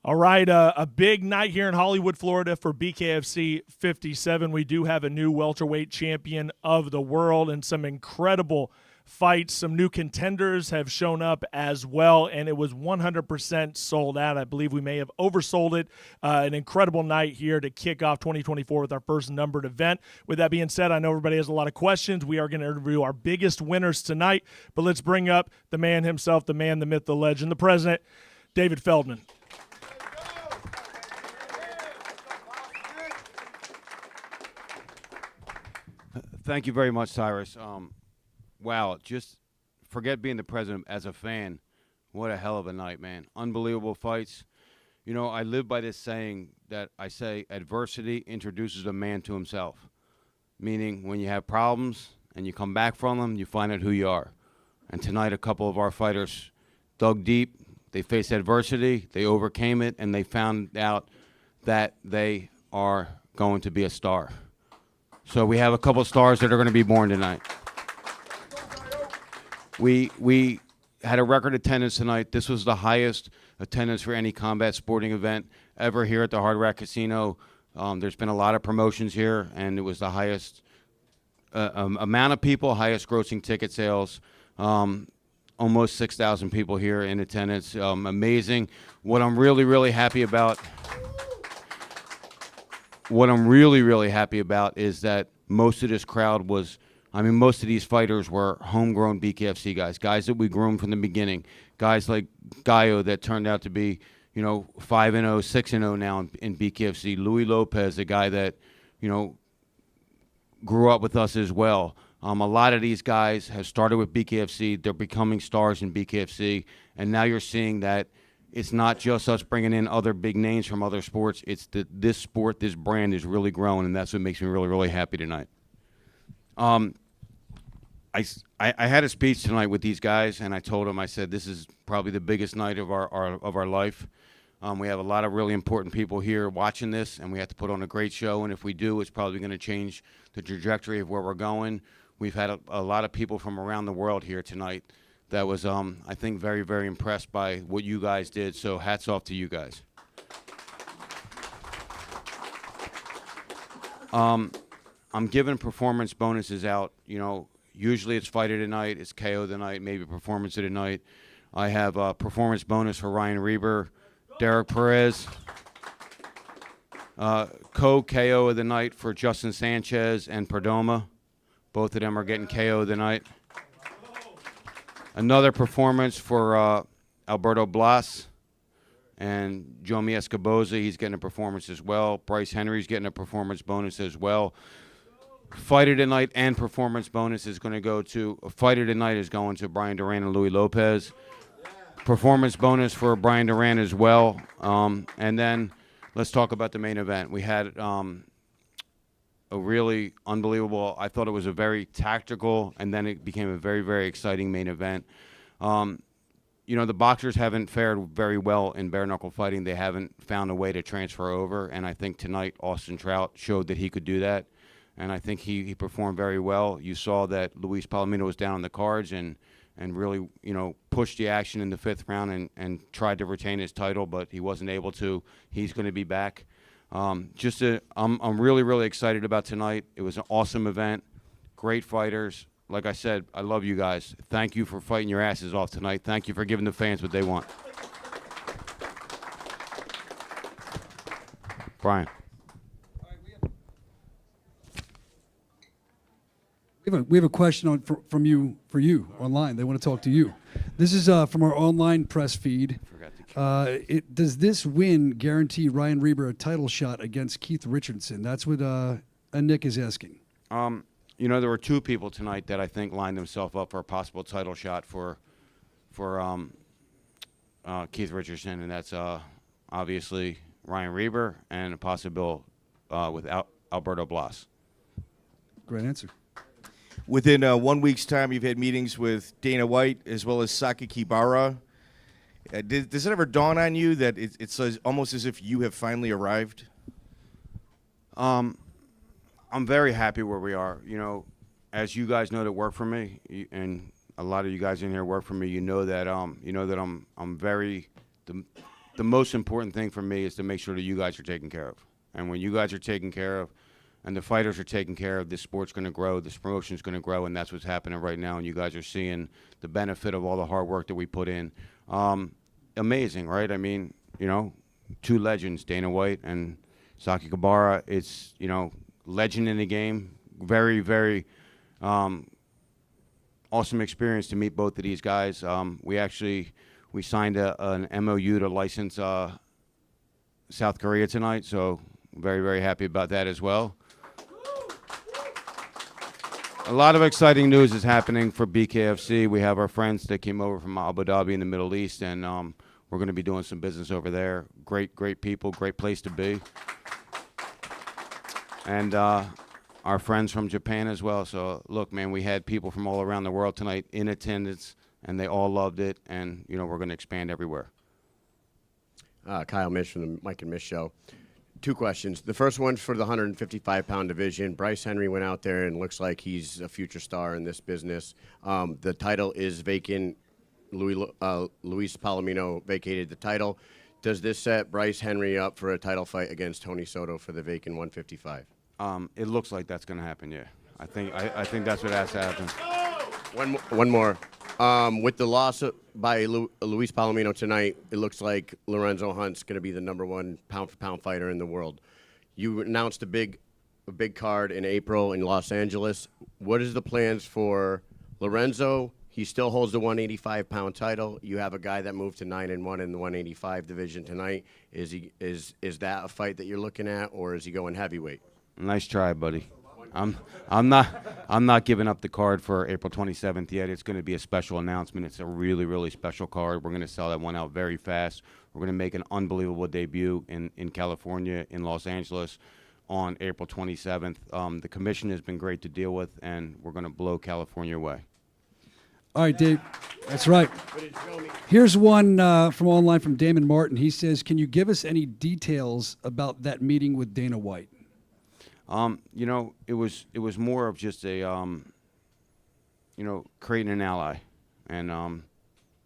All right, a big night here in Hollywood, Florida for Bkfc 57. We do have a new welterweight champion of the world and some incredible fights. Some new contenders have shown up as well, and it was 100% sold out. I believe we may have oversold it. An incredible night here to kick off 2024 with our first numbered event. With that being said, I know everybody has a lot of questions. We are going to interview our biggest winners tonight, but let's bring up the man himself, the man, the myth, the legend, the president, David Feldman. Thank you very much, Cyrus. Wow, just forget being the president. As a fan, what a hell of a night, man. Unbelievable fights. You know, I live by this saying that I say adversity introduces a man to himself, meaning when you have problems and you come back from them, you find out who you are. And tonight, a couple of our fighters dug deep. They faced adversity, they overcame it, and they found out that they are going to be a star. So we have a couple of stars that are going to be born tonight. We had a record attendance tonight. This was the highest attendance for any combat sporting event ever here at the Hard Rock Casino. There's been a lot of promotions here, and it was the highest amount of people, highest grossing ticket sales. Almost 6,000 people here in attendance. Amazing. What I'm really happy about is that most of this crowd was, most of these fighters were homegrown BKFC guys that we groomed from the beginning, guys like Gallo that turned out to be, 5-0, 6-0 now in BKFC, Louis Lopez, a guy that, grew up with us as well. A lot of these guys have started with BKFC. They're becoming stars in BKFC, and now you're seeing that it's not just us bringing in other big names from other sports. It's that this sport, this brand is really growing, and that's what makes me really happy tonight. I had a speech tonight with these guys, and I told them, I said, this is probably the biggest night of our life. We have a lot of really important people here watching this, and we have to put on a great show, and if we do, it's probably going to change the trajectory of where we're going. We've had a lot of people from around the world here tonight that was, I think, very impressed by what you guys did, so hats off to you guys. I'm giving performance bonuses out. Usually it's fight of the night, it's KO of the night, maybe performance of the night. I have a performance bonus for Ryan Reber, Derek Perez, co-KO of the night for Justin Sanchez and Perdomo. Both of them are getting KO of the night. Another performance for Alberto Blas and Jomi Escoboza. He's getting a performance as well. Bryce Henry's getting a performance bonus as well. Fighter tonight and performance bonus is going to go to Fighter tonight is going to Brian Duran and Louis Lopez. Performance bonus for Brian Duran as well. And then let's talk about the main event. We had a really unbelievable, I thought it was a very tactical, and then it became a very exciting main event. The boxers haven't fared very well in bare knuckle fighting. They haven't found a way to transfer over, and I think tonight Austin Trout showed that he could do that, and I think he performed very well. You saw that Luis Palomino was down on the cards and really, pushed the action in the fifth round and tried to retain his title, but he wasn't able to. He's going to be back. I'm really excited about tonight. It was an awesome event, great fighters. Like I said, I love you guys. Thank you for fighting your asses off tonight. Thank you for giving the fans what they want. Brian. We have a question from you for you online. They want to talk to you. This is from our online press feed. Does this win guarantee Ryan Reber a title shot against Keith Richardson? That's what Nick is asking. There were two people tonight that I think lined themselves up for a possible title shot for Keith Richardson, and that's obviously Ryan Reber and a possible with Alberto Blas. Great answer. Within 1 week's time, you've had meetings with Dana White as well as Saki Kibara. Does it ever dawn on you that it's almost as if you have finally arrived? I'm very happy where we are. As you guys know that work for me, and a lot of you guys in here work for me, you know that I'm very the most important thing for me is to make sure that you guys are taken care of. And when you guys are taken care of and the fighters are taken care of, this sport's going to grow, this promotion's going to grow, and that's what's happening right now. And you guys are seeing the benefit of all the hard work that we put in. Amazing, right? I mean, you know, two legends, Dana White and Saki Kabara. It's, you know, legend in the game. Very, very awesome experience to meet both of these guys. We signed an MOU to license South Korea tonight, so very, very happy about that as well. A lot of exciting news is happening for Bkfc. We have our friends that came over from Abu Dhabi in the Middle East, and we're going to be doing some business over there. Great, great people, great place to be. And our friends from Japan as well. So, look, man, we had people from all around the world tonight in attendance, and they all loved it. And, you know, we're going to expand everywhere. Kyle Mish from the Mike and Mish Show. Two questions. The first one's for the 155-pound division. Bryce Henry went out there and looks like he's a future star in this business. The title is vacant. Luis Palomino vacated the title. Does this set Bryce Henry up for a title fight against Tony Soto for the vacant 155? It looks like that's going to happen, yeah. I think that's what has to happen. One more. With the loss by Luis Palomino tonight, it looks like Lorenzo Hunt's going to be the #1 pound-for-pound fighter in the world. You announced a big card in April in Los Angeles. What is the plans for Lorenzo? He still holds the 185-pound title. You have a guy that moved to 9-1 in the 185 division tonight. Is that a fight that you're looking at, or is he going heavyweight? Nice try, buddy. I'm not giving up the card for April 27th yet. It's going to be a special announcement. It's a really, really special card. We're going to sell that one out very fast. We're going to make an unbelievable debut in California, in Los Angeles, on April 27th. The commission has been great to deal with, and we're going to blow California away. All right, Dave. That's right. Here's one from online from Damon Martin. He says, can you give us any details about that meeting with Dana White? You know, it was more of just a, you know, creating an ally. And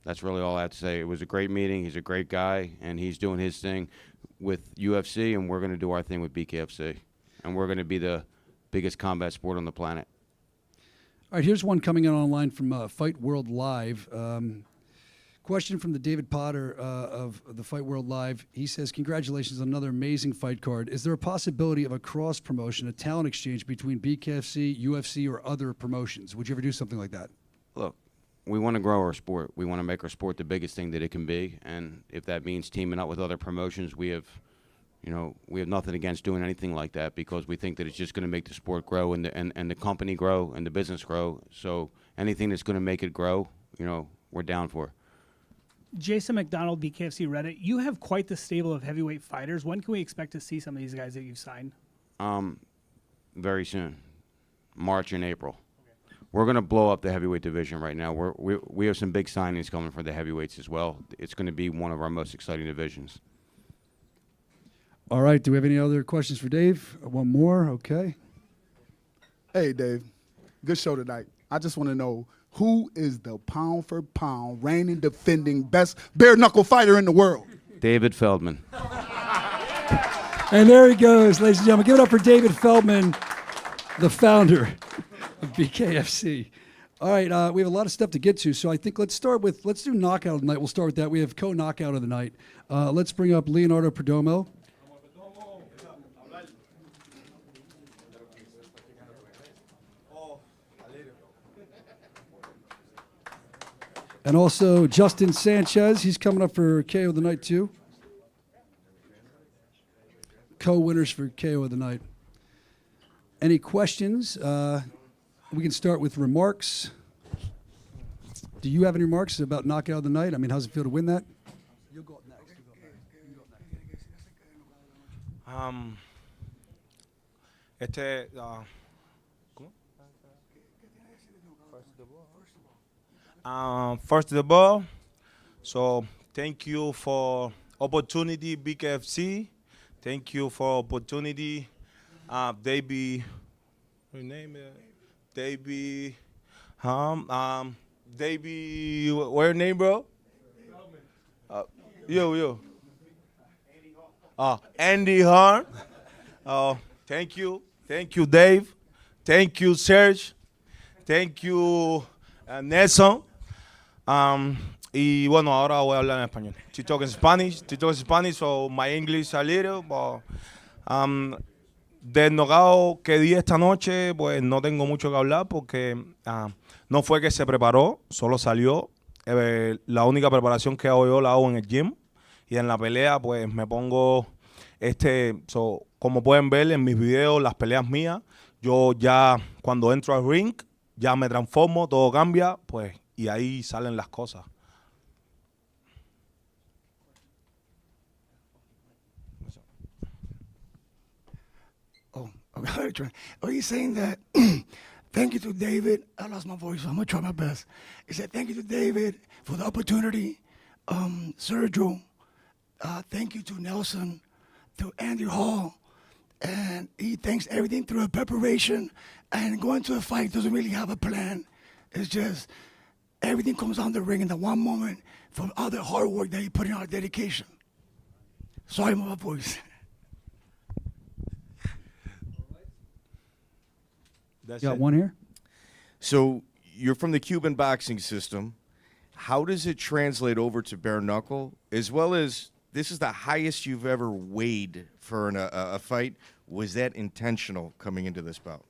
that's really all I have to say. It was a great meeting. He's a great guy, and he's doing his thing with UFC, and we're going to do our thing with Bkfc. And we're going to be the biggest combat sport on the planet. All right, here's one coming in online from Fight World Live. Question from the David Potter of the Fight World Live. He says, congratulations on another amazing fight card. Is there a possibility of a cross-promotion, a talent exchange between BKFC, UFC, or other promotions? Would you ever do something like that? Look, we want to grow our sport. We want to make our sport the biggest thing that it can be. And if that means teaming up with other promotions, we have nothing against doing anything like that, because we think that it's just going to make the sport grow and the company grow and the business grow. So anything that's going to make it grow, you know, we're down for. Jason McDonald, BKFC Reddit, you have quite the stable of heavyweight fighters. When can we expect to see some of these guys that you've signed? Very soon, March and April. Okay. We're going to blow up the heavyweight division right now. We have some big signings coming for the heavyweights as well. It's going to be one of our most exciting divisions. All right, do we have any other questions for Dave? One more, okay. Hey, Dave. Good show tonight. I just want to know, who is the pound-for-pound reigning, defending, best bare-knuckle fighter in the world? David Feldman. And there he goes, ladies and gentlemen. Give it up for David Feldman, the founder of BKFC. All right, we have a lot of stuff to get to, so I think let's do knockout of the night. We'll start with that. We have co-knockout of the night. Let's bring up Leonardo Perdomo. And also Justin Sanchez. He's coming up for KO of the night, too. Co-winners for KO of the night. Any questions? We can start with remarks. Do you have any remarks about knockout of the night? I mean, how's it feel to win that? You'll go up next. First of all, so thank you for opportunity, BKFC. Thank you for opportunity. Davey, your name is Davey. Davey, what's your name, bro? Yo. Andy Hearn. Thank you. Thank you, Dave. Thank you, Serge. Thank you, Nelson. Y bueno, ahora voy a hablar en español. To talk in Spanish, so my English a little, but del knockout que di esta noche, pues no tengo mucho que hablar porque no fue que se preparó, solo salió. La única preparación que hago yo la hago en el gym y en la pelea, pues me pongo como pueden ver en mis videos, las peleas mías, yo ya cuando entro al ring, ya me transformo, todo cambia, pues, y ahí salen las cosas. Okay. Are you saying that thank you to David? I lost my voice, so I'm going to try my best. He said thank you to David for the opportunity. Sergio, thank you to Nelson, to Andy Hall. And he thanks everything through a preparation. And going to a fight doesn't really have a plan. It's just everything comes on the ring in the one moment from all the hard work that you put in our dedication. Sorry, my voice. Got one here? So you're from the Cuban boxing system. How does it translate over to bare knuckle, as well as this is the highest you've ever weighed for a fight? Was that intentional coming into this bout?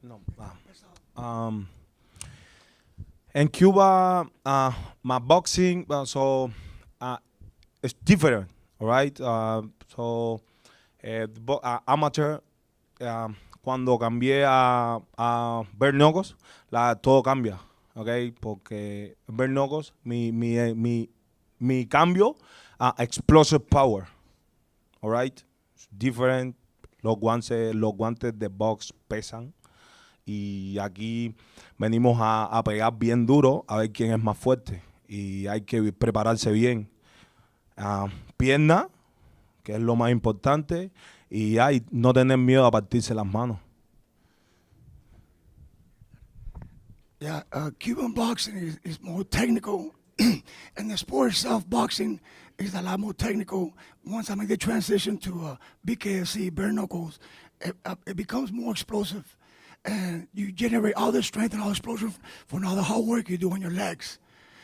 No. In Cuba, my boxing, it's different, all right? Amateur, cuando cambié a bare knuckles, todo cambia, okay? Porque bare knuckles, mi cambio, explosive power, all right? It's different. Los guantes de box pesan. Y aquí venimos a pegar bien duro a ver quién es más fuerte. Y hay que prepararse bien. Pierna, que es lo más importante, y no tener miedo a partirse las manos. Yeah, Cuban boxing is more technical, and the sport itself, boxing, is a lot more technical. Once I make the transition to Bkfc, bare knuckles, it becomes more explosive. And you generate all the strength and all the explosion from all the hard work you do on your legs.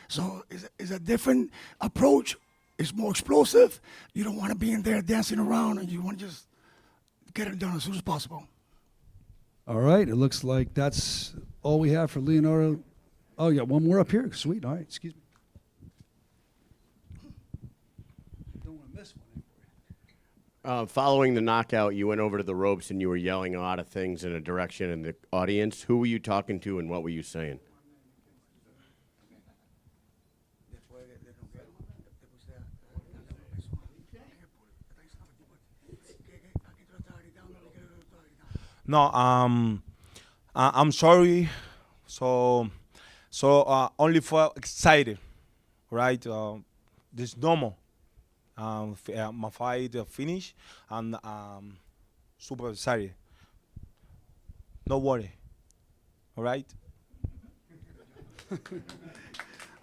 So it's a different approach. It's more explosive. You don't want to be in there dancing around, and you want to just get it done as soon as possible. All right. It looks like that's all we have for Leonardo. Oh, yeah, one more up here. Sweet. All right. Excuse me. Don't want to miss one. Following the knockout, you went over to the ropes and you were yelling a lot of things in a direction in the audience. Who were you talking to and what were you saying? No, I'm sorry. So only for excited, right? This normal. My fight finished and super excited. No worry. All right?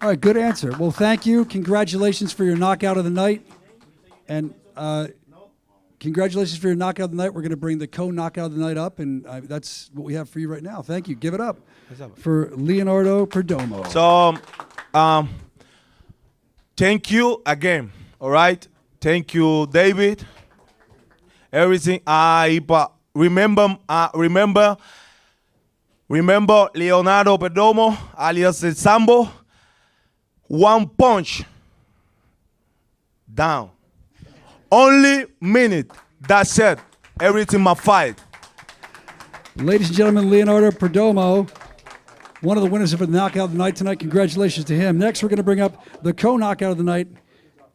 All right, good answer. Well, thank you. Congratulations for your knockout of the night. And congratulations for your knockout of the night. We're going to bring the co-knockout of the night up, and that's what we have for you right now. Thank you. Give it up for Leonardo Perdomo. So, thank you again. All right? Thank you, David. Everything. Remember Leonardo Perdomo, alias El Sambo. One punch down. Only minute. That's it. Everything my fight. Ladies and gentlemen, Leonardo Perdomo, one of the winners of the knockout of the night tonight. Congratulations to him. Next, we're going to bring up the co-knockout of the night.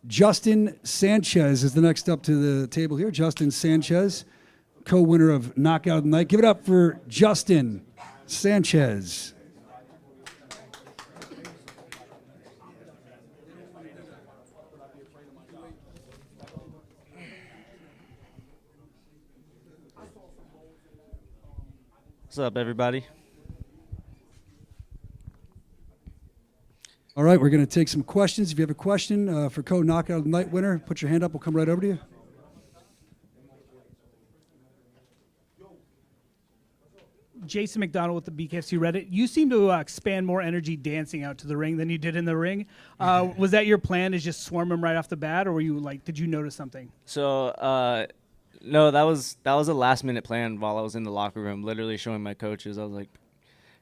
Justin Sanchez is the next up to the table here. Justin Sanchez, co-winner of knockout of the night. Give it up for Justin Sanchez. What's up, everybody? All right, we're going to take some questions. If you have a question for co-knockout of the night winner, put your hand up. We'll come right over to you. Jason McDonald with the Bkfc Reddit. You seem to expand more energy dancing out to the ring than you did in the ring. Was that your plan? Is just swarm him right off the bat, or were you like, did you notice something? So no, that was a last minute plan while I was in the locker room, literally showing my coaches. I was like,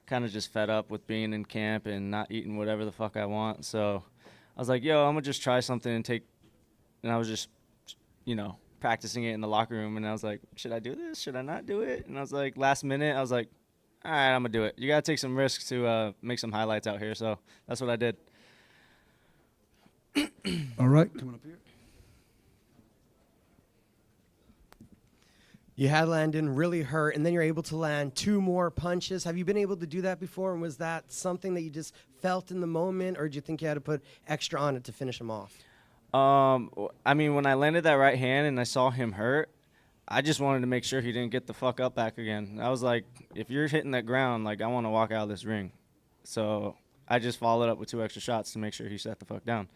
kind of just fed up with being in camp and not eating whatever the fuck I want. So I was like, yo, I'm gonna just try something and I was just, practicing it in the locker room, and I was like, should I do this? Should I not do it? And I was like, last minute, I was like, all right, I'm gonna do it. You gotta take some risks to make some highlights out here. So that's what I did. All right, coming up here. You had Landon really hurt, and then you're able to land 2 more punches. Have you been able to do that before, and was that something that you just felt in the moment, or did you think you had to put extra on it to finish him off? I mean, when I landed that right hand and I saw him hurt, I just wanted to make sure he didn't get the fuck up back again. I was like, if you're hitting that ground, like, I want to walk out of this ring. So I just followed up with 2 extra shots to make sure he sat the fuck down.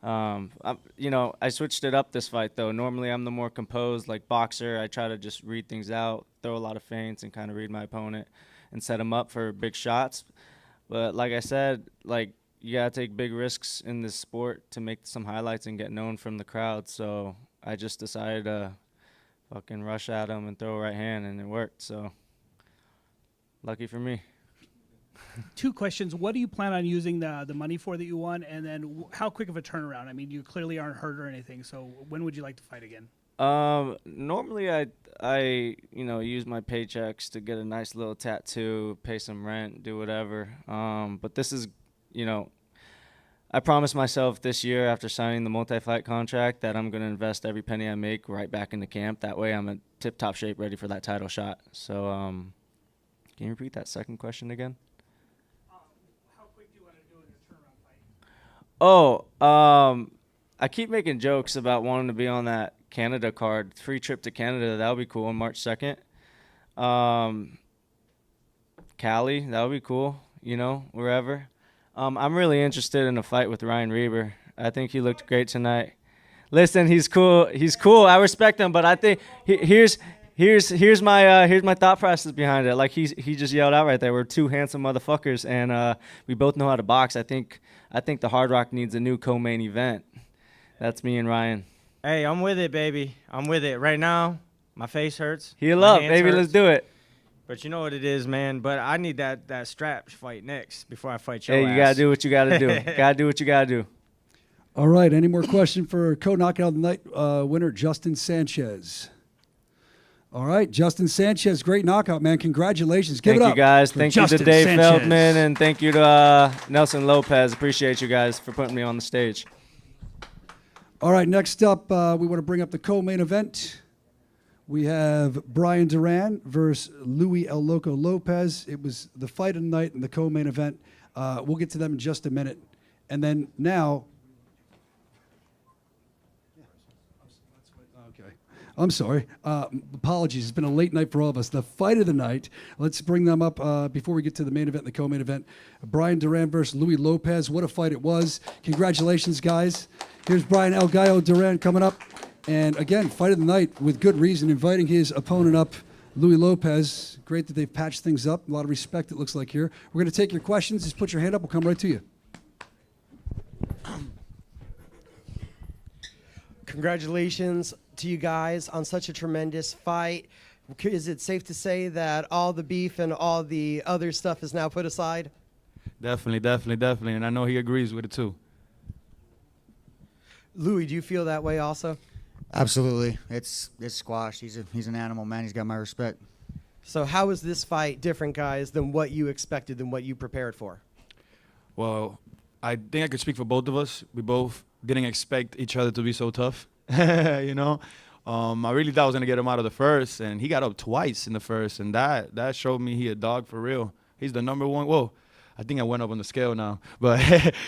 I switched it up this fight, though. Normally I'm the more composed, like, boxer. I try to just read things out, throw a lot of feints, and kind of read my opponent and set him up for big shots. But like I said, like, you got to take big risks in this sport to make some highlights and get known from the crowd. So I just decided to fucking rush at him and throw a right hand, and it worked. So lucky for me. 2 questions. What do you plan on using the money for that you won? And then how quick of a turnaround? I mean, you clearly aren't hurt or anything. So when would you like to fight again? Normally I use my paychecks to get a nice little tattoo, pay some rent, do whatever. But this is, I promised myself this year after signing the multi-fight contract that I'm going to invest every penny I make right back into camp. That way I'm in tip-top shape, ready for that title shot. So, can you repeat that second question again? How quick do you want to do in a turnaround fight? I keep making jokes about wanting to be on that Canada card, free trip to Canada. That would be cool on March 2nd. Cali, that would be cool, wherever. I'm really interested in a fight with Ryan Reber. I think he looked great tonight. Listen, he's cool. He's cool. I respect him, but I think here's my thought process behind it. Like he just yelled out right there. We're 2 handsome motherfuckers, and we both know how to box. I think the Hard Rock needs a new co-main event. That's me and Ryan. Hey, I'm with it, baby. I'm with it. Right now, my face hurts. Heal up, baby. Let's do it. But you know what it is, man. But I need that strap fight next before I fight your Hey, ass. you gotta do what you gotta do. Gotta do what you gotta do. All right, any more question for co-knockout of the night winner, Justin Sanchez? All right, Justin Sanchez, great knockout, man. Congratulations. Give it up. Thank you, guys. for Thank you Justin to Dave Sanchez. Feldman, and thank you to Nelson Lopez. Appreciate you guys for putting me on the stage. All right, next up, we want to bring up the co-main event. We have Brian Duran versus Louis El Loco Lopez. It was the fight of the night in the co-main event. We'll get to them in just a minute. And then now... Okay. I'm sorry. Apologies. It's been a late night for all of us. The fight of the night. Let's bring them up before we get to the main event and the co-main event. Brian Duran versus Louis Lopez. What a fight it was. Congratulations, guys. Here's Brian El Gallo Duran coming up. And again, fight of the night with good reason, inviting his opponent up, Louis Lopez. Great that they've patched things up. A lot of respect, it looks like here. We're going to take your questions. Just put your hand up. We'll come right to you. Congratulations to you guys on such a tremendous fight. Is it safe to say that all the beef and all the other stuff is now put aside? Definitely. And I know he agrees with it, too. Louis, do you feel that way also? Absolutely. It's squashed. He's an animal, man. He's got my respect. So how is this fight different, guys, than what you expected, than what you prepared for? Well, I think I could speak for both of us. We both didn't expect each other to be so tough, I really thought I was going to get him out of the first, and he got up twice in the first, and that showed me he a dog for real. He's the number one. Whoa, I think I went up on the scale now, but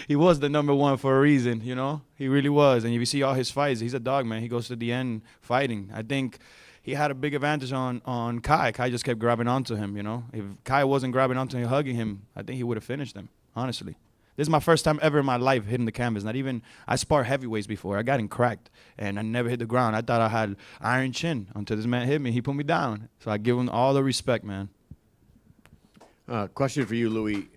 he was the number one for a reason, He really was, and if you see all his fights, he's a dog, man. He goes to the end fighting. I think he had a big advantage on Kai. Kai just kept grabbing onto him, If Kai wasn't grabbing onto him, hugging him, I think he would have finished him, honestly. This is my first time ever in my life hitting the canvas. Not even, I sparred heavyweights before. I got cracked, and I never hit the ground. I thought I had iron chin until this man hit me. He put me down. So I give him all the respect, man. Question for you, Louis.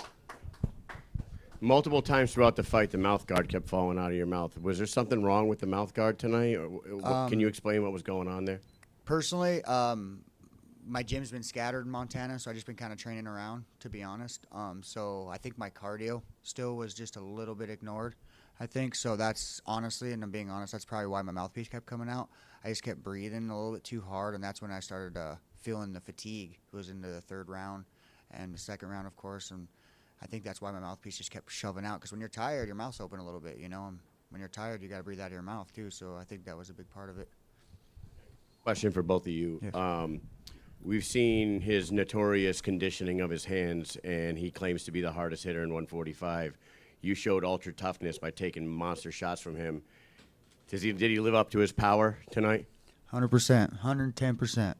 Multiple times throughout the fight, the mouth guard kept falling out of your mouth. Was there something wrong with the mouth guard tonight? Or can you explain what was going on there? Personally, my gym's been scattered in Montana, so I've just been kind of training around, to be honest. So I think my cardio still was just a little bit ignored. I think so. That's honestly, and I'm being honest, that's probably why my mouthpiece kept coming out. I just kept breathing a little bit too hard, and that's when I started feeling the fatigue. It was into the third round and the second round, of course, and I think that's why my mouthpiece just kept shoving out. Because when you're tired, your mouth's open a little bit, you know. And when you're tired, you got to breathe out of your mouth too. So I think that was a big part of it. Question for both of you. Yeah. We've seen his notorious conditioning of his hands, and he claims to be the hardest hitter in 145. You showed ultra toughness by taking monster shots from him. Did he live up to his power tonight? 100%, 110%.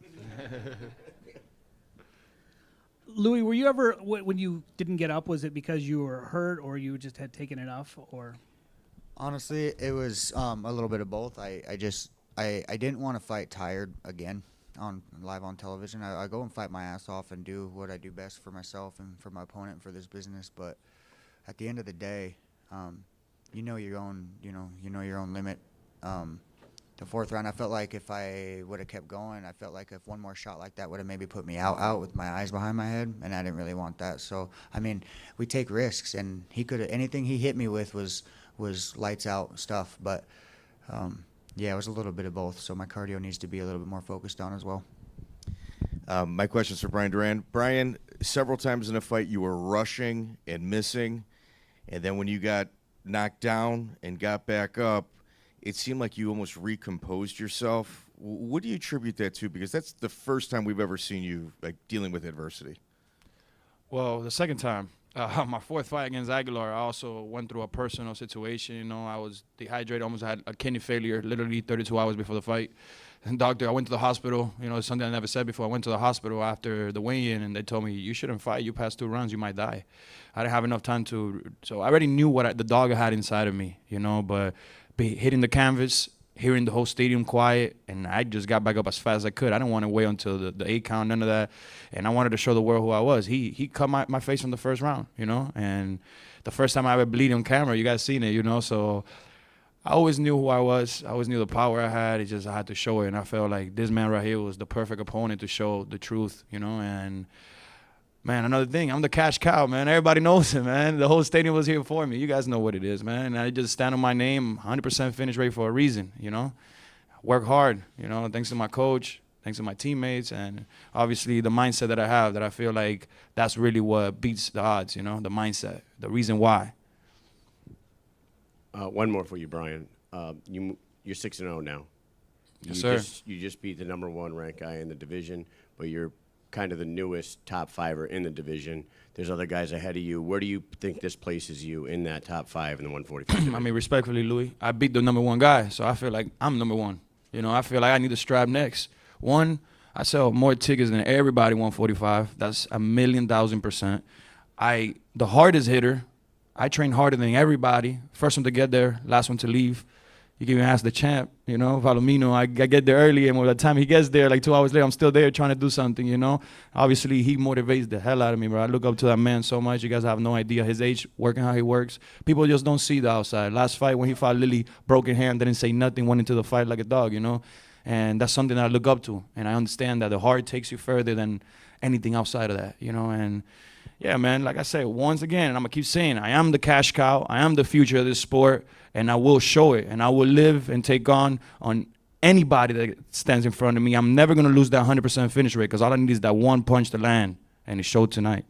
Louis, were you ever, when you didn't get up, was it because you were hurt or you just had taken enough? Or Honestly, it was a little bit of both. I didn't want to fight tired again live on television. I go and fight my ass off and do what I do best for myself and for my opponent and for this business. But at the end of the day, you know your own limit. The fourth round, I felt like if I would have kept going, I felt like if one more shot like that would have maybe put me out with my eyes behind my head, and I didn't really want that. So, I mean, we take risks, and he could have, anything he hit me with was lights out stuff. But, yeah, it was a little bit of both, so my cardio needs to be a little bit more focused on as well. My question's for Brian Duran. Brian, several times in a fight you were rushing and missing, and then when you got knocked down and got back up, it seemed like you almost recomposed yourself. What do you attribute that to? Because that's the first time we've ever seen you like dealing with adversity. Well, the second time, my fourth fight against Aguilar, I also went through a personal situation. You know, I was dehydrated, almost had a kidney failure literally 32 hours before the fight. And doctor, I went to the hospital. You know, it's something I never said before. I went to the hospital after the weigh-in, and they told me, you shouldn't fight. You passed 2 rounds, you might die. I didn't have enough time so I already knew what the dog I had inside of me, you know, but hitting the canvas, hearing the whole stadium quiet, and I just got back up as fast as I could. I didn't want to wait until the 8 count, none of that. And I wanted to show the world who I was. He cut my face from the first round, you know, and the first time I ever bleed on camera, you guys seen it, you know, so I always knew who I was. I always knew the power I had. It's just I had to show it, and I felt like this man right here was the perfect opponent to show the truth, you know, and man, another thing, I'm the cash cow, man. Everybody knows it, man. The whole stadium was here for me. You guys know what it is, man. And I just stand on my name, 100% finish rate for a reason, you know. Work hard, you know, thanks to my coach, thanks to my teammates, and obviously the mindset that I have, that I feel like that's really what beats the odds, you know, the mindset, the reason why. One more for you, Brian. You're 6-0 now. Yes, sir. You just beat the #1 ranked guy in the division, but you're kind of the newest top fiver in the division. There's other guys ahead of you. Where do you think this places you in that top 5 in the 145? I mean, respectfully, Louis, I beat the #1 guy, so I feel like I'm #1. You know, I feel like I need to strap next. One, I sell more tickets than everybody 145. That's 1,000,000%. The hardest hitter, I train harder than everybody. First one to get there, last one to leave. You can even ask the champ, you know, Palomino. I get there early, and by the time he gets there, like 2 hours later, I'm still there trying to do something, you know. Obviously, he motivates the hell out of me, bro. I look up to that man so much. You guys have no idea his age, working how he works. People just don't see the outside. Last fight, when he fought Lily, broken hand, didn't say nothing, went into the fight like a dog, you know. And that's something that I look up to. And I understand that the heart takes you further than anything outside of that, you know. And yeah, man, like I said, once again, and I'm going to keep saying, I am the cash cow. I am the future of this sport, and I will show it. And I will live and take on anybody that stands in front of me. I'm never going to lose that 100% finish rate, because all I need is that one punch to land, and it showed tonight.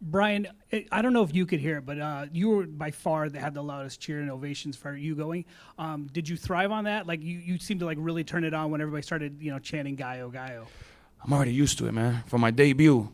Brian, I don't know if you could hear it, but you were by far that had the loudest cheer and ovations for you going. Did you thrive on that? Like you seemed to like really turn it on when everybody started, you know, chanting "Gallo, Gallo." I'm already used to it, man. For my debut,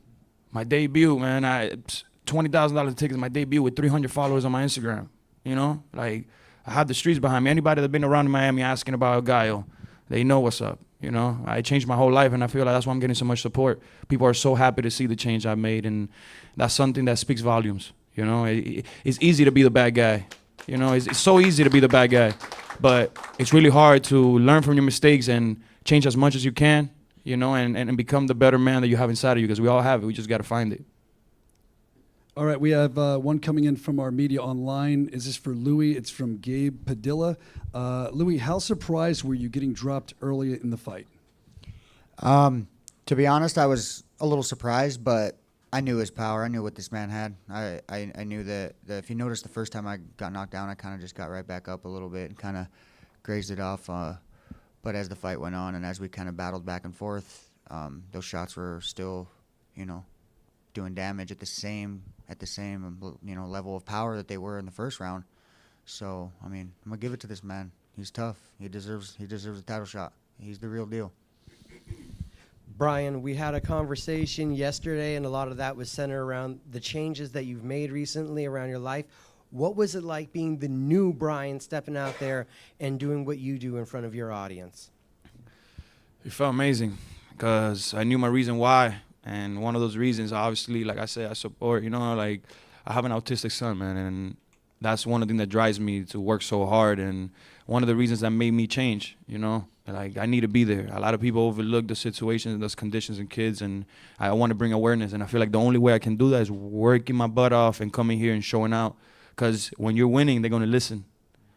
man, $20,000 tickets. My debut with 300 followers on my Instagram. You know, like I have the streets behind me. Anybody that's been around in Miami asking about Gallo, they know what's up. You know, I changed my whole life, and I feel like that's why I'm getting so much support. People are so happy to see the change I've made, and that's something that speaks volumes. You know, it's easy to be the bad guy. You know, it's so easy to be the bad guy. But it's really hard to learn from your mistakes and change as much as you can, you know, and become the better man that you have inside of you, because we all have it. We just got to find it. All right, we have one coming in from our media online. Is this for Louis? It's from Gabe Padilla. Louis, how surprised were you getting dropped early in the fight? To be honest, I was a little surprised, but I knew his power. I knew what this man had. I knew that if you noticed the first time I got knocked down, I kind of just got right back up a little bit and kind of grazed it off. But as the fight went on and as we kind of battled back and forth, those shots were still, you know, doing damage at the same you know, level of power that they were in the first round. So I mean, I'm gonna give it to this man. He's tough. He deserves a title shot. He's the real deal. Brian, we had a conversation yesterday, and a lot of that was centered around the changes that you've made recently around your life. What was it like being the new Brian, stepping out there and doing what you do in front of your audience? It felt amazing because I knew my reason why. And one of those reasons, obviously, like I said, I support, you know, like I have an autistic son, man. And that's one of the things that drives me to work so hard. And one of the reasons that made me change, you know. Like, I need to be there. A lot of people overlook the situations and those conditions in kids, and I want to bring awareness. And I feel like the only way I can do that is working my butt off and coming here and showing out. Because when you're winning, they're going to listen,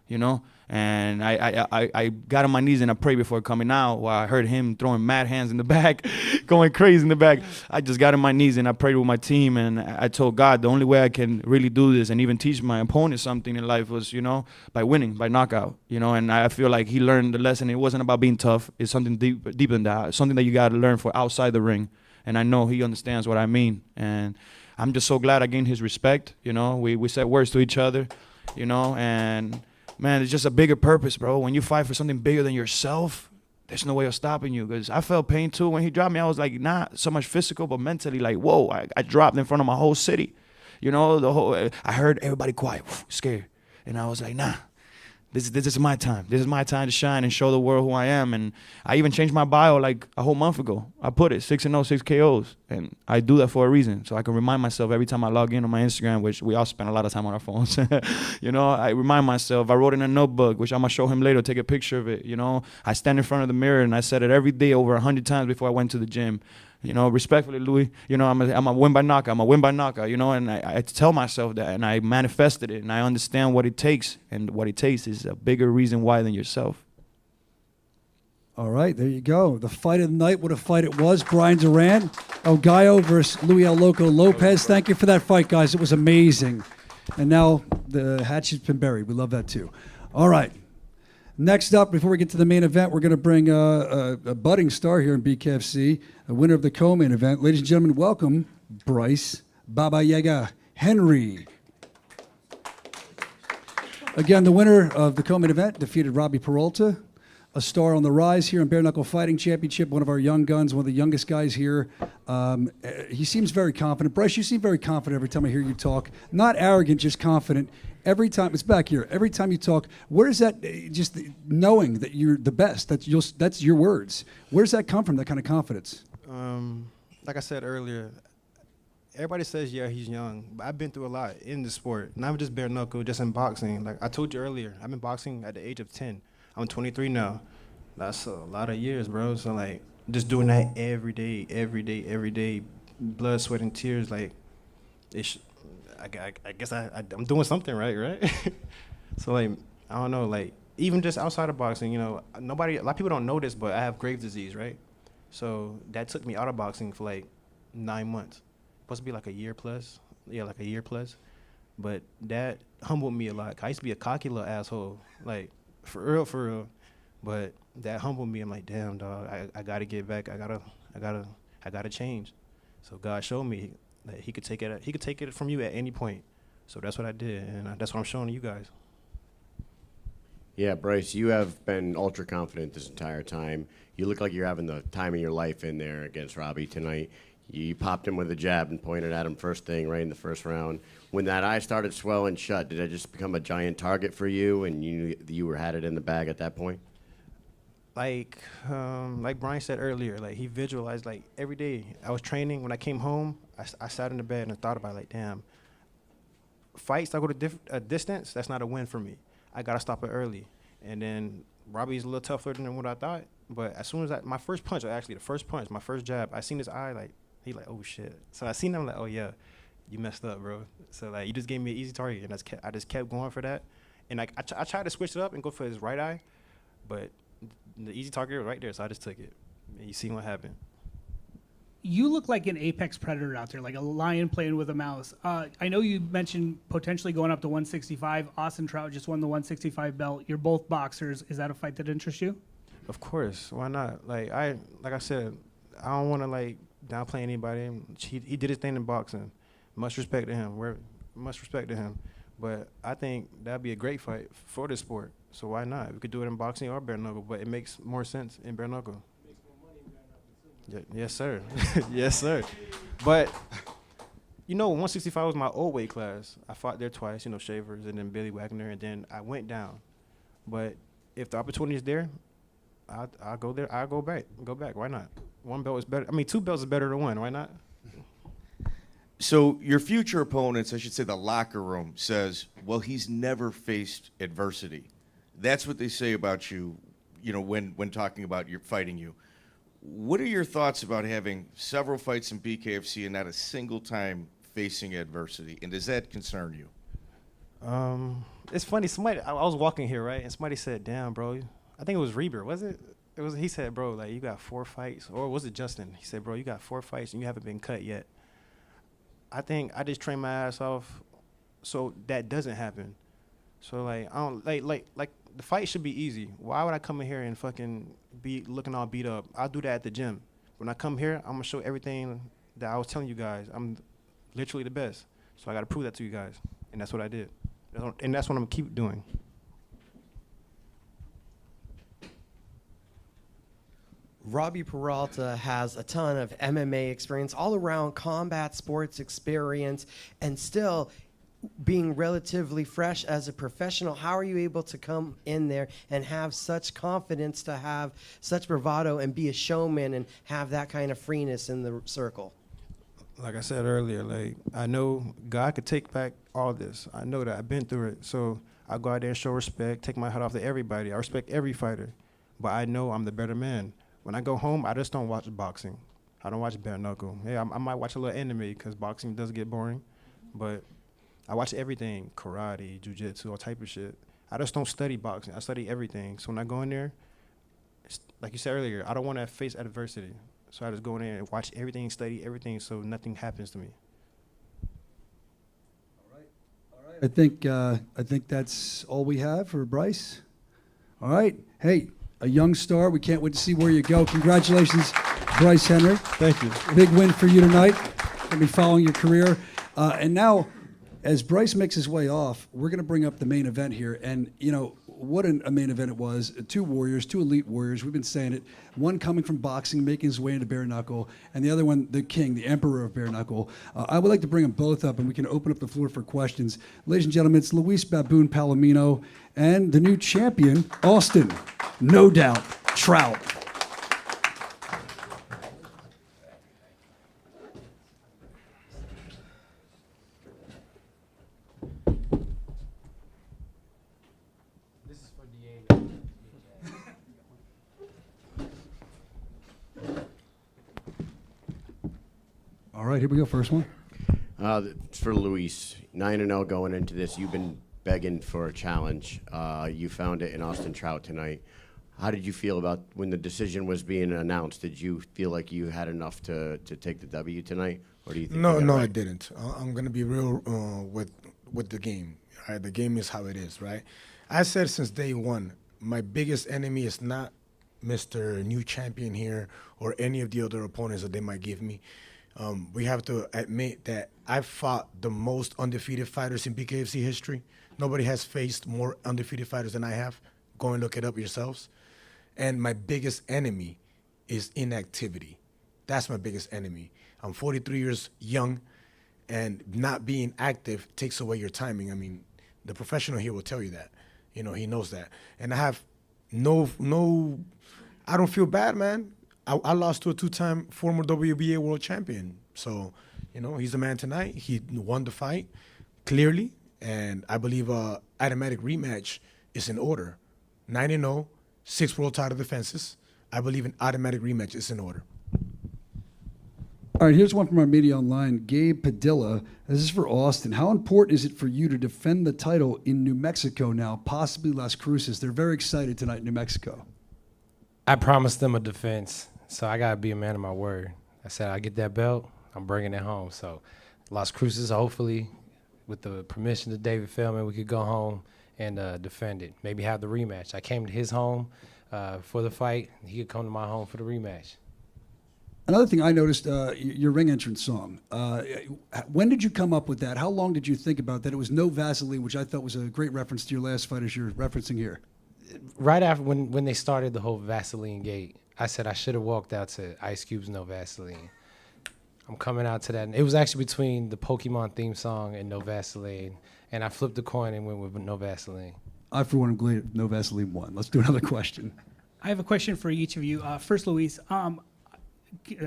you know? And I got on my knees and I prayed before coming out while I heard him throwing mad hands in the back, going crazy in the back. I just got on my knees and I prayed with my team, and I told God the only way I can really do this and even teach my opponent something in life was, you know, by winning, by knockout, you know. And I feel like he learned the lesson. It wasn't about being tough. It's something deeper than that, something that you got to learn for outside the ring. And I know he understands what I mean. And I'm just so glad I gained his respect, you know. We said words to each other, you know, and man, it's just a bigger purpose, bro. When you fight for something bigger than yourself, there's no way of stopping you. Because I felt pain too when he dropped me. I was like, not so much physical, but mentally, like, whoa, I dropped in front of my whole city. You know, I heard everybody quiet, scared. And I was like, nah, this is my time. This is my time to shine and show the world who I am. And I even changed my bio like a whole month ago. I put it 6-0, 6 KOs. And I do that for a reason. So I can remind myself every time I log in on my Instagram, which we all spend a lot of time on our phones. You know, I remind myself. I wrote in a notebook, which I'm going to show him later, take a picture of it. You know, I stand in front of the mirror and I said it every day over 100 times before I went to the gym. You know, respectfully, Louis, you know, I'm a win by knockout. I'm a win by knockout, you know, and I tell myself that, and I manifested it, and I understand what it takes, and what it takes is a bigger reason why than yourself. All right, there you go. The fight of the night, what a fight it was. Brian Duran, El Gallo versus Luis El Loco Lopez. Thank you for that fight, guys. It was amazing. And now the hatchet's been buried. We love that, too. All right. Next up, before we get to the main event, we're going to bring a budding star here in BKFC, a winner of the co-main event. Ladies and gentlemen, welcome Bryce Baba Yaga Henry. Again, the winner of the co-main event defeated Robbie Peralta, a star on the rise here in Bare Knuckle Fighting Championship, one of our young guns, one of the youngest guys here. He seems very confident. Bryce, you seem very confident every time I hear you talk. Not arrogant, just confident. Every time, it's back here. Every time you talk, where is that? Just knowing that you're the best. That's your words. Where does that come from? That kind of confidence. Like I said earlier, everybody says, yeah, he's young, but I've been through a lot in the sport. Not just bare knuckle, just in boxing. Like I told you earlier, I've been boxing at the age of 10. I'm 23 now. That's a lot of years, bro. So like, just doing that every day, blood, sweat, and tears. Like, I guess I'm doing something right? So like, I don't know, like even just outside of boxing, you know, a lot of people don't know this, but I have Graves' disease, right? So that took me out of boxing for like 9 months. Supposed to be like a year plus. Yeah, like a year plus. But that humbled me a lot. I used to be a cocky little asshole, like for real. But that humbled me. I'm like, damn, dog, I gotta get back. I gotta change. So God showed me that he could take it from you at any point. So that's what I did, and that's what I'm showing you guys. Yeah, Bryce, you have been ultra confident this entire time. You look like you're having the time of your life in there against Robbie tonight. You popped him with a jab and pointed at him first thing right in the first round. When that eye started swelling shut, did it just become a giant target for you, and you knew had it in the bag at that point? Like Brian said earlier, like he visualized like every day. I was training. When I came home, I sat in the bed and thought about it, like, damn, fights that go to a distance, that's not a win for me. I gotta stop it early. And then Robbie's a little tougher than what I thought. But as soon as my first punch, actually the first punch, my first jab, I seen his eye like he like, oh shit. So I seen him like, oh yeah, you messed up, bro. So like you just gave me an easy target, and I just kept going for that. And like I tried to switch it up and go for his right eye, but the easy target was right there, so I just took it. And you see what happened. You look like an apex predator out there, like a lion playing with a mouse. I know you mentioned potentially going up to 165. Austin Trout just won the 165 belt. You're both boxers. Is that a fight that interests you? Of course, why not? Like I said, I don't want to like downplay anybody. He did his thing in boxing. Much respect to him. Much respect to him. But I think that'd be a great fight for the sport. So why not? We could do it in boxing or bare knuckle, but it makes more sense in bare knuckle. Yes, sir. Yes, sir. But, you know, 165 was my old weight class. I fought there twice, you know, Shavers and then Billy Wagner, and then I went down. But if the opportunity is there, I'll go there. I'll go back. Why not? One belt is better. I mean, 2 belts is better than 1. Why not? So your future opponents, I should say the locker room, says, well, he's never faced adversity. That's what they say about you, you know, when talking about your fighting you. What are your thoughts about having several fights in Bkfc and not a single time facing adversity? And does that concern you? It's funny. I was walking here, right, and somebody said, "Damn, bro." I think it was Reber, was it? It was. He said, "Bro, like you got 4 fights," or was it Justin? He said, "Bro, you got 4 fights and you haven't been cut yet." I think I just train my ass off, so that doesn't happen. So like I don't like the fight should be easy. Why would I come in here and fucking be looking all beat up? I'll do that at the gym. When I come here, I'm gonna show everything that I was telling you guys. I'm literally the best. So I gotta prove that to you guys, and that's what I did, and that's what I'm gonna keep doing. Robbie Peralta has a ton of MMA experience, all around combat sports experience, and still being relatively fresh as a professional. How are you able to come in there and have such confidence, to have such bravado and be a showman and have that kind of freeness in the circle? Like I said earlier, like I know God could take back all this. I know that. I've been through it. So I go out there and show respect, take my hat off to everybody. I respect every fighter, but I know I'm the better man. When I go home, I just don't watch boxing. I don't watch bare knuckle. Yeah, I might watch a little anime because boxing does get boring, but I watch everything, karate, jiu-jitsu, all type of shit. I just don't study boxing. I study everything. So when I go in there, like you said earlier, I don't want to face adversity. So I just go in there and watch everything, study everything, so nothing happens to me. I think that's all we have for Bryce. All right. Hey, a young star. We can't wait to see where you go. Congratulations, Bryce Henry. Thank you. Big win for you tonight. Going to be following your career. And now, as Bryce makes his way off, we're going to bring up the main event here. And, you know, what a main event it was. 2 warriors, 2 elite warriors. We've been saying it. One coming from boxing, making his way into bare knuckle, and the other one, the king, the emperor of bare knuckle. I would like to bring them both up, and we can open up the floor for questions. Ladies and gentlemen, it's Luis Baboon Palomino and the new champion, Austin, no doubt, Trout. All right, here we go. First one. It's for Luis. 9-0 going into this. You've been begging for a challenge. You found it in Austin Trout tonight. How did you feel about when the decision was being announced? Did you feel like you had enough to take the W tonight, or do you think? No, I didn't. I'm gonna be real with the game. Right? The game is how it is, right? I said since day one, my biggest enemy is not Mr. New Champion here or any of the other opponents that they might give me. We have to admit that I've fought the most undefeated fighters in Bkfc history. Nobody has faced more undefeated fighters than I have. Go and look it up yourselves. And my biggest enemy is inactivity. That's my biggest enemy. I'm 43 years young, and not being active takes away your timing. I mean, the professional here will tell you that. You know, he knows that. And I have I don't feel bad, man. I lost to a 2-time former WBA world champion. So, you know, he's the man tonight. He won the fight clearly, And I believe automatic rematch is in order. 9-0, 6 world title defenses. I believe an automatic rematch is in order. All right, here's one from our media online. Gabe Padilla. This is for Austin. How important is it for you to defend the title in New Mexico now, possibly Las Cruces? They're very excited tonight in New Mexico. I promised them a defense, so I got to be a man of my word. I said, I get that belt, I'm bringing it home. So Las Cruces, hopefully, with the permission of David Feldman, we could go home and defend it. Maybe have the rematch. I came to his home for the fight. He could come to my home for the rematch. Another thing I noticed, your ring entrance song. When did you come up with that? How long did you think about that? It was No Vaseline, which I thought was a great reference to your last fight as you're referencing here. Right after when they started the whole Vaseline gate, I said I should have walked out to Ice Cube's No Vaseline. I'm coming out to that. And it was actually between the Pokemon theme song and No Vaseline. And I flipped the coin and went with No Vaseline. I, for one, am glad No Vaseline won. Let's do another question. I have a question for each of you. First, Luis.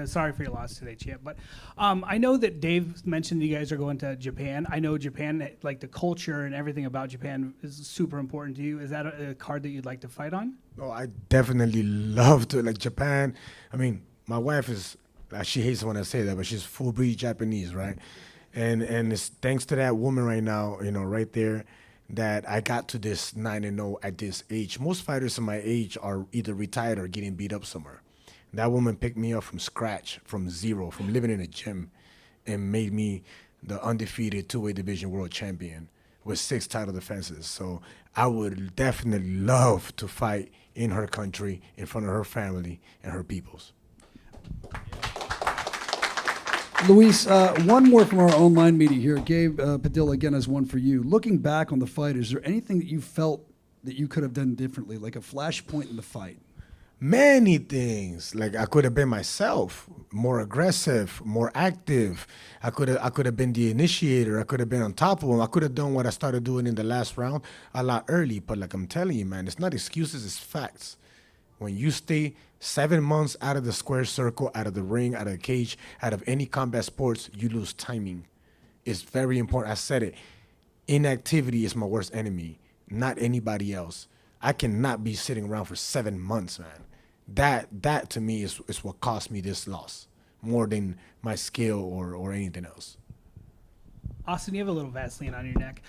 Sorry for your loss today, champ. But I know that Dave mentioned you guys are going to Japan. I know Japan, like the culture and everything about Japan, is super important to you. Is that a card that you'd like to fight on? Oh, I definitely love to. Like Japan, I mean, my wife is, she hates when I say that, but she's full breed Japanese, right? And it's thanks to that woman right now, right there, that I got to this 9-0 at this age. Most fighters in my age are either retired or getting beat up somewhere. That woman picked me up from scratch, from zero, from living in a gym, and made me the undefeated two-weight division world champion with 6 title defenses. So I would definitely love to fight in her country, in front of her family and her peoples. Luis, one more from our online media here. Gabe Padilla, again, has one for you. Looking back on the fight, is there anything that you felt that you could have done differently, like a flashpoint in the fight? Many things. Like I could have been myself, more aggressive, more active. I could have been the initiator. I could have been on top of him. I could have done what I started doing in the last round a lot early. But like I'm telling you, man, it's not excuses, it's facts. When you stay 7 months out of the square circle, out of the ring, out of the cage, out of any combat sports, you lose timing. It's very important. I said it. Inactivity is my worst enemy, not anybody else. I cannot be sitting around for 7 months, man. That to me is what cost me this loss, more than my skill or anything else. Austin, you have a little Vaseline on your neck.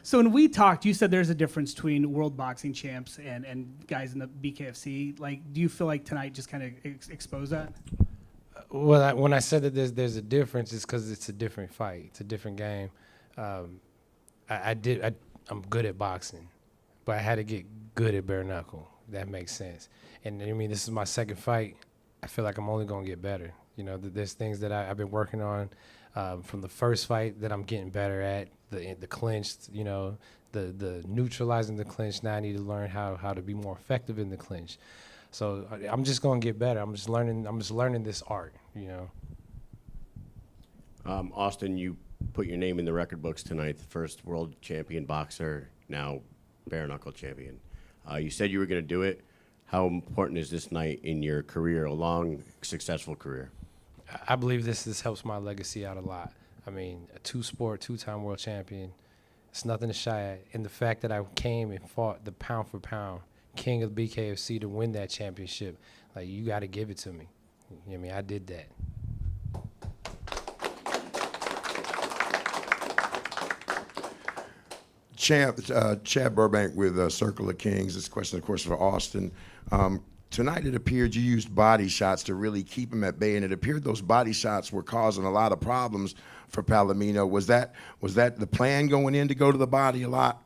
So when we talked, you said there's a difference between world boxing champs and guys in the BKFC. Like, do you feel like tonight just kind of exposed that? Well, when I said that there's a difference, it's because it's a different fight. It's a different game. I'm good at boxing, but I had to get good at bare knuckle. That makes sense. And I mean, this is my second fight. I feel like I'm only going to get better. There's things that I've been working on from the first fight that I'm getting better at. The clinch, the neutralizing the clinch. Now I need to learn how to be more effective in the clinch. So I'm just going to get better. I'm just learning this art. Austin, you put your name in the record books tonight. The first world champion boxer, now bare knuckle champion. You said you were going to do it. How important is this night in your career, a long, successful career? I believe this helps my legacy out a lot. I mean, a two-time world champion, it's nothing to shy at. And the fact that I came and fought the pound for pound king of BKFC to win that championship, like, you got to give it to me. I mean, I did that. Chad Burbank with Circle of Kings. This question, of course, for Austin. Tonight it appeared you used body shots to really keep him at bay, and it appeared those body shots were causing a lot of problems for Palomino. Was that the plan going in, to go to the body a lot?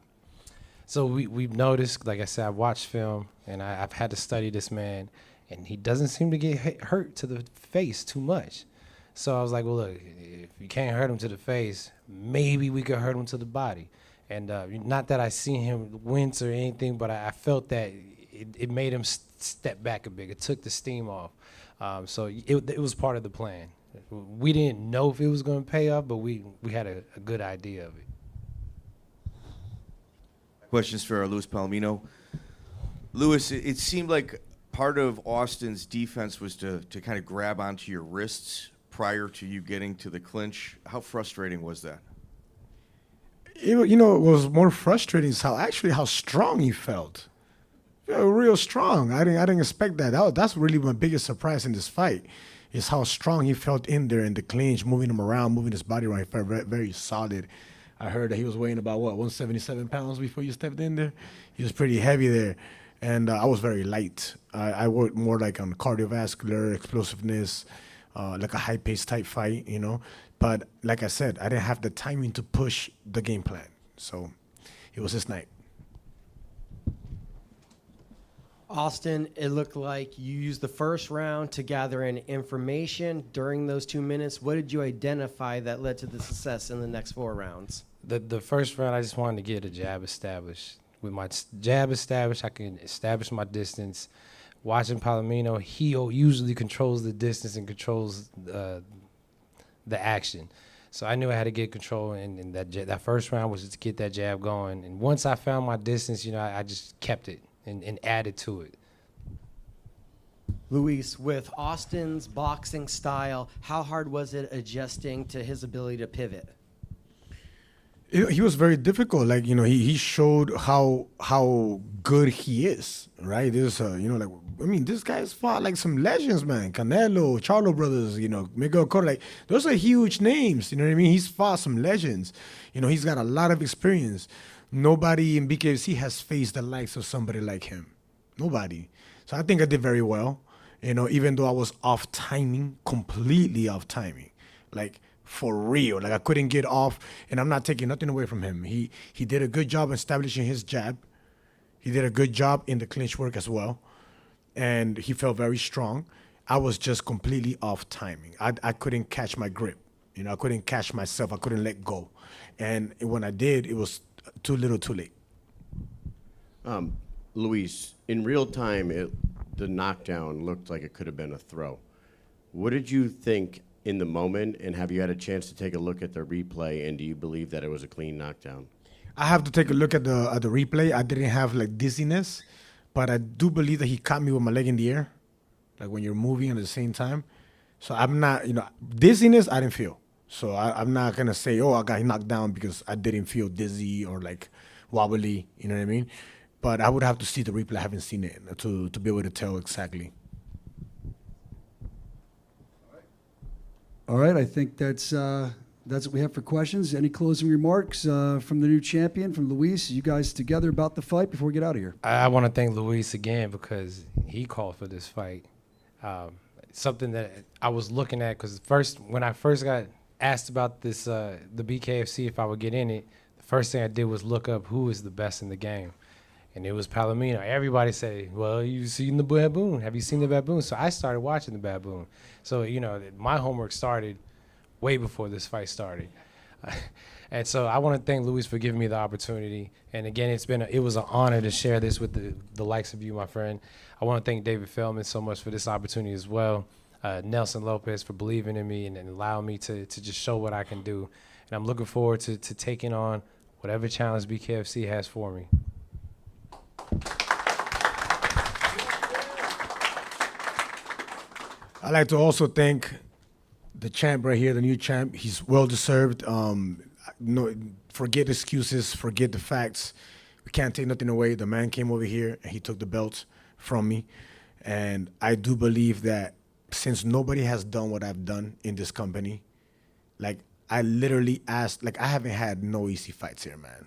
So we've noticed, like I said, I've watched film, and I've had to study this man, and he doesn't seem to get hurt to the face too much. So I was like, well, look, if you can't hurt him to the face, maybe we could hurt him to the body. And not that I seen him wince or anything, but I felt that it made him step back a bit. It took the steam off. So it was part of the plan. We didn't know if it was going to pay off, but we had a good idea of it. Questions for Luis Palomino. Luis, it seemed like part of Austin's defense was to kind of grab onto your wrists prior to you getting to the clinch. How frustrating was that? What was more frustrating is how strong he felt. Real strong. I didn't expect that. That's really my biggest surprise in this fight, is how strong he felt in there in the clinch, moving him around, moving his body around. He felt very, very solid. I heard that he was weighing about 177 pounds before you stepped in there. He was pretty heavy there, and I was very light. I worked more like on cardiovascular explosiveness, like a high-paced type fight, But like I said, I didn't have the timing to push the game plan, so it was his night. Austin, it looked like you used the first round to gather in information. During those 2 minutes, what did you identify that led to the success in the next 4 rounds? The first round, I just wanted to get a jab established. With my jab established, I can establish my distance. Watching Palomino, he usually controls the distance and controls the action. So I knew I had to get control, and that first round was just to get that jab going. And once I found my distance, I just kept it and added to it. Luis, with Austin's boxing style, how hard was it adjusting to his ability to pivot? He was very difficult. Like, he showed how good he is, right? This, this guy's fought like some legends, man. Canelo, Charlo brothers, Miguel Cotto, like those are huge names. You know what I mean? He's fought some legends. He's got a lot of experience. Nobody in Bkfc has faced the likes of somebody like him. Nobody. So I think I did very well. Even though I was off timing, completely off timing, like for real. Like I couldn't get off, and I'm not taking nothing away from him. He did a good job establishing his jab. He did a good job in the clinch work as well, and he felt very strong. I was just completely off timing. I couldn't catch my grip. I couldn't catch myself. I couldn't let go, and when I did, it was too little, too late. Luis, in real time, the knockdown looked like it could have been a throw. What did you think in the moment, and have you had a chance to take a look at the replay, and do you believe that it was a clean knockdown? I have to take a look at the replay. I didn't have like dizziness, but I do believe that he caught me with my leg in the air, like when you're moving at the same time. So I'm not, dizziness I didn't feel. So I'm not going to say, I got knocked down because I didn't feel dizzy or like wobbly, you know what I mean? But I would have to see the replay. I haven't seen it to be able to tell exactly. All right, I think that's what we have for questions. Any closing remarks from the new champion, from Luis? You guys together about the fight before we get out of here? I want to thank Luis again because he called for this fight. Something that I was looking at, because when I first got asked about this, the Bkfc, if I would get in it, the first thing I did was look up who is the best in the game. And it was Palomino. Everybody said, well, you've seen the Baboon. Have you seen the Baboon? So I started watching the Baboon. So, my homework started way before this fight started. And so I want to thank Luis for giving me the opportunity. And again, it was an honor to share this with the likes of you, my friend. I want to thank David Feldman so much for this opportunity as well. Nelson Lopez for believing in me and allowing me to just show what I can do. And I'm looking forward to taking on whatever challenge Bkfc has for me. I'd like to also thank the champ right here, the new champ. He's well-deserved. Forget excuses, forget the facts. We can't take nothing away. The man came over here and he took the belt from me. And I do believe that since nobody has done what I've done in this company, like I literally asked, like I haven't had no easy fights here, man.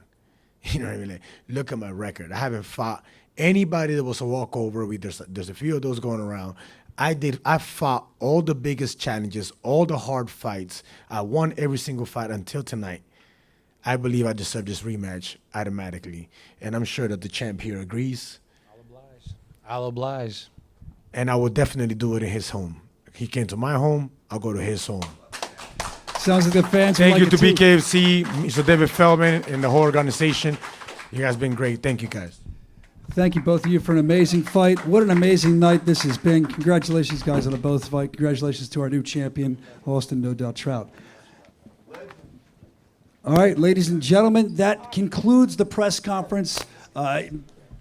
You know what I mean? Like, look at my record. I haven't fought anybody that was a walkover. There's a few of those going around. I fought all the biggest challenges, all the hard fights. I won every single fight until tonight. I believe I deserve this rematch automatically. And I'm sure that the champ here agrees. I'll oblige. And I will definitely do it in his home. He came to my home, I'll go to his home. Sounds like the fans Thank like you it to too. Bkfc, Mr. David Feldman, and the whole organization. You guys been great. Thank you, guys. Thank you, both of you, for an amazing fight. What an amazing night this has been. Congratulations, guys, on a both fight. Congratulations to our new champion, Austin No Doubt Trout. All right, ladies and gentlemen, that concludes the press conference.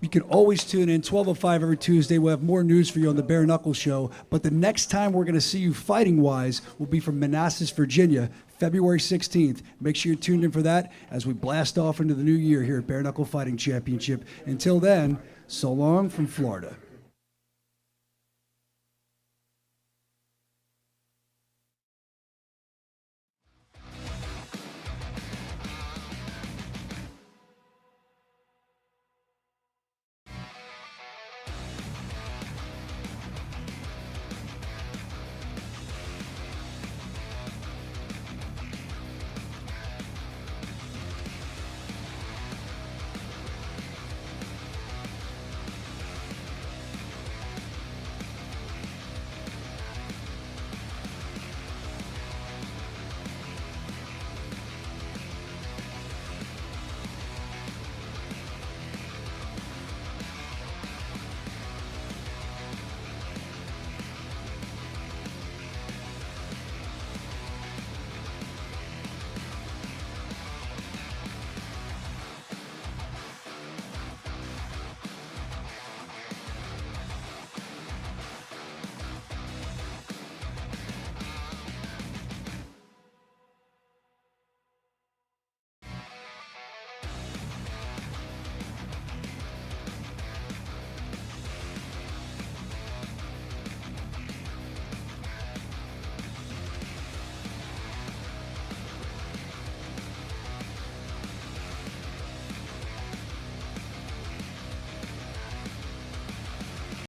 You can always tune in, 12:05 every Tuesday. We'll have more news for you on the Bare Knuckle Show. But the next time we're going to see you fighting-wise will be from Manassas, Virginia, February 16th. Make sure you're tuned in for that as we blast off into the new year here at Bare Knuckle Fighting Championship. Until then, so long from Florida.